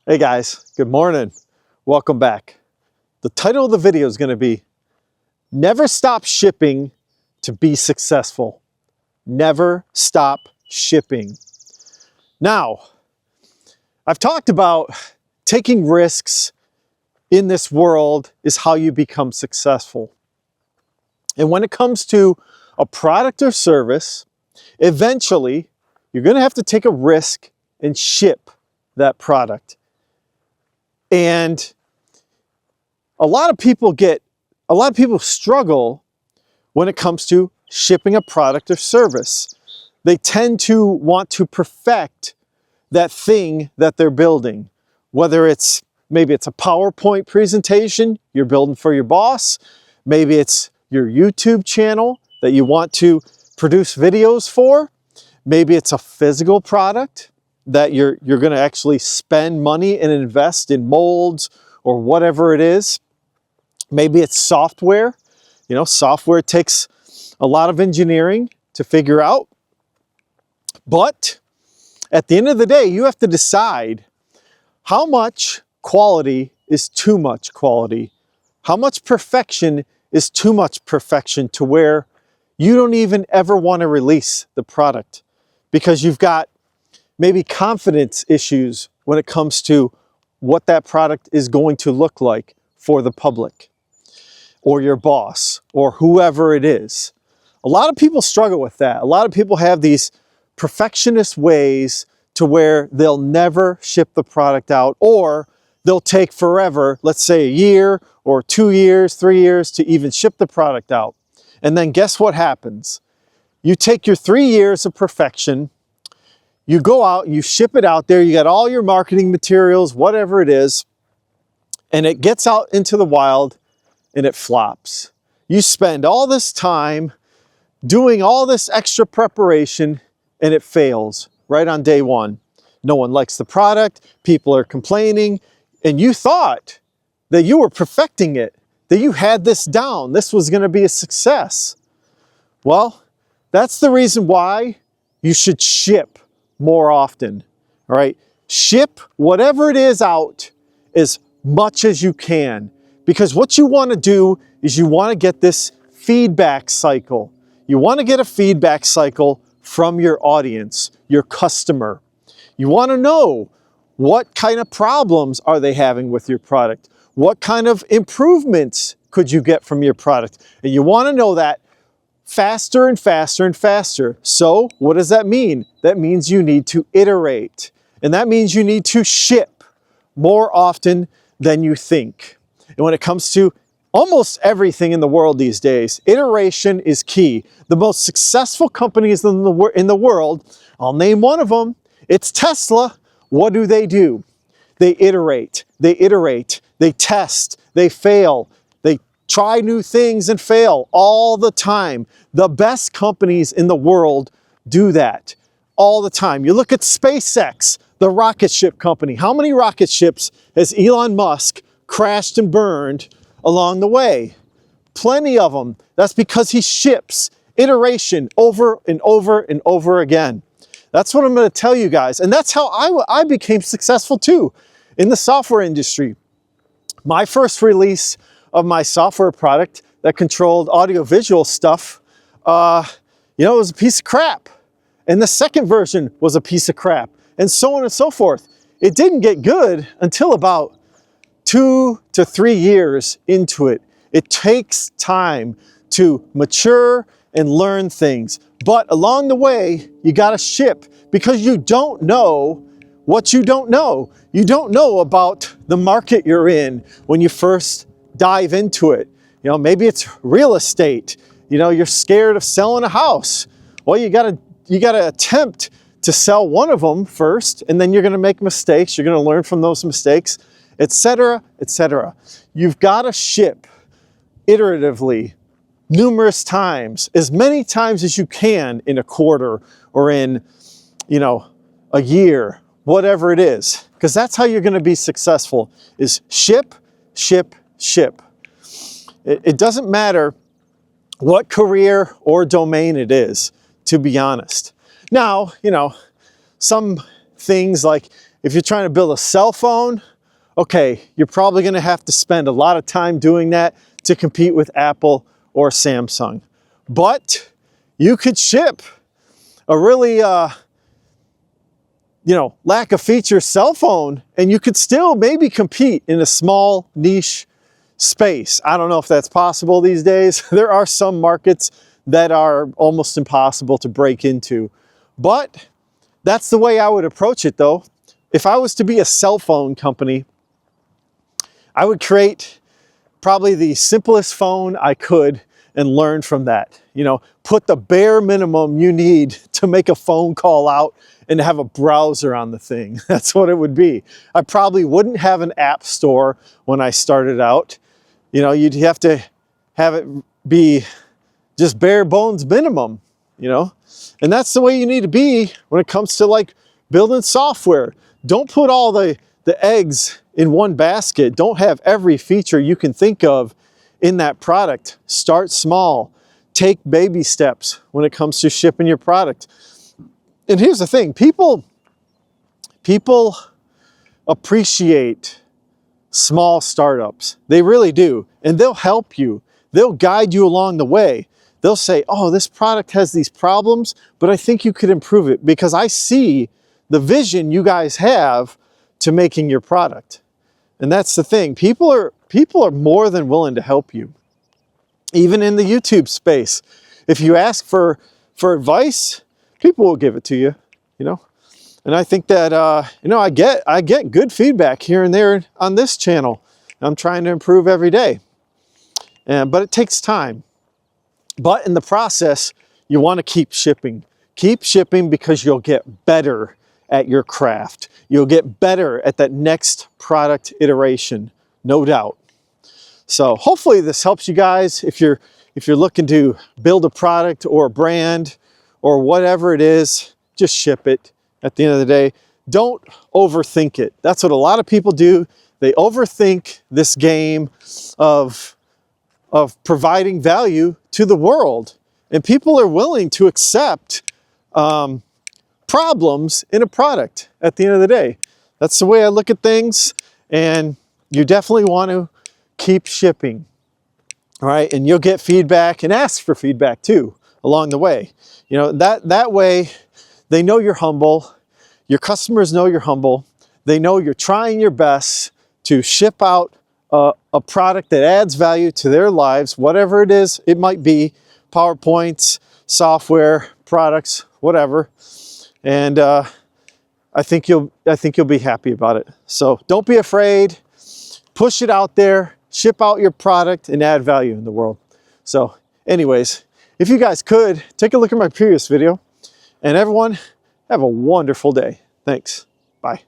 Hey guys, good morning. Welcome back. The title of the video is going to be Never Stop Shipping to Be Successful. Never stop shipping. Now, I've talked about taking risks in this world is how you become successful. And when it comes to a product or service, eventually you're going to have to take a risk and ship that product. And a lot of people struggle when it comes to shipping a product or service. They tend to want to perfect that thing that they're building, whether maybe it's a PowerPoint presentation you're building for your boss, maybe it's your YouTube channel that you want to produce videos for, maybe it's a physical product that you're going to actually spend money and invest in molds or whatever it is. Maybe it's software. You know, software takes a lot of engineering to figure out. But at the end of the day, you have to decide how much quality is too much quality. How much perfection is too much perfection to where you don't even ever want to release the product because you've got maybe confidence issues when it comes to what that product is going to look like for the public or your boss or whoever it is. A lot of people struggle with that. A lot of people have these perfectionist ways to where they'll never ship the product out, or they'll take forever, let's say a year or 2 years, 3 years to even ship the product out. And then guess what happens? You take your 3 years of perfection, you go out, you ship it out there, you got all your marketing materials, whatever it is, and it gets out into the wild and it flops. You spend all this time doing all this extra preparation and it fails right on day one. No one likes the product, people are complaining, and you thought that you were perfecting it, that you had this down, this was going to be a success. Well, that's the reason why you should ship more often, all right? Ship whatever it is out as much as you can, because what you want to do is you want to get this feedback cycle. You want to get a feedback cycle from your audience, your customer. You want to know what kind of problems are they having with your product? What kind of improvements could you get from your product? And you want to know that faster and faster and faster. So what does that mean? That means you need to iterate. And that means you need to ship more often than you think. And when it comes to almost everything in the world these days, iteration is key. The most successful companies in the world, I'll name one of them, it's Tesla. What do? They iterate, they test, they fail, they try new things and fail all the time. The best companies in the world do that all the time. You look at SpaceX, the rocket ship company. How many rocket ships has Elon Musk crashed and burned along the way? Plenty of them. That's because he ships iteration over and over and over again. That's what I'm going to tell you guys. And that's how I became successful too in the software industry. My first release of my software product that controlled audiovisual stuff, it was a piece of crap. And the second version was a piece of crap, and so on and so forth. It didn't get good until about 2 to 3 years into it. It takes time to mature and learn things. But along the way, you got to ship because you don't know what you don't know. You don't know about the market you're in when you first dive into it. You know, maybe it's real estate. You know, you're scared of selling a house. Well, you got to attempt to sell one of them first, and then you're going to make mistakes. You're going to learn from those mistakes, etc., etc. You've got to ship iteratively, numerous times, as many times as you can in a quarter or in, a year, whatever it is, because that's how you're going to be successful, is ship, ship, ship. It doesn't matter what career or domain it is, to be honest. Now, some things like if you're trying to build a cell phone, okay, you're probably going to have to spend a lot of time doing that to compete with Apple or Samsung. But you could ship a really, lack of feature cell phone, and you could still maybe compete in a small niche space. I don't know if that's possible these days. There are some markets that are almost impossible to break into. But that's the way I would approach it though. If I was to be a cell phone company, I would create probably the simplest phone I could and learn from that. Put the bare minimum you need to make a phone call out and have a browser on the thing. That's what it would be. I probably wouldn't have an app store when I started out. You'd have to have it be just bare bones minimum, and that's the way you need to be when it comes to like building software. Don't put all the eggs in one basket. Don't have every feature you can think of in that product. Start small. Take baby steps when it comes to shipping your product. And here's the thing, people appreciate small startups. They really do. And they'll help you. They'll guide you along the way. They'll say, oh, this product has these problems, but I think you could improve it because I see the vision you guys have to making your product. And that's the thing. People are more than willing to help you. Even in the YouTube space. If you ask for advice, people will give it to you, And I think that, I get good feedback here and there on this channel. I'm trying to improve every day. But it takes time. But in the process, you want to keep shipping. Keep shipping because you'll get better at your craft. You'll get better at that next product iteration, no doubt. So hopefully this helps you guys if you're looking to build a product or a brand or whatever it is, just ship it at the end of the day. Don't overthink it. That's what a lot of people do. They overthink this game of providing value to the world. And people are willing to accept problems in a product at the end of the day. That's the way I look at things. And you definitely want to keep shipping. All right. And you'll get feedback and ask for feedback too along the way. That way they know you're humble. Your customers know you're humble. They know you're trying your best to ship out a product that adds value to their lives, whatever it is. It might be PowerPoints, software, products, whatever. And I think you'll be happy about it. So don't be afraid. Push it out there. Ship out your product and add value in the world. So anyways, if you guys could take a look at my previous video, and everyone have a wonderful day. Thanks. Bye.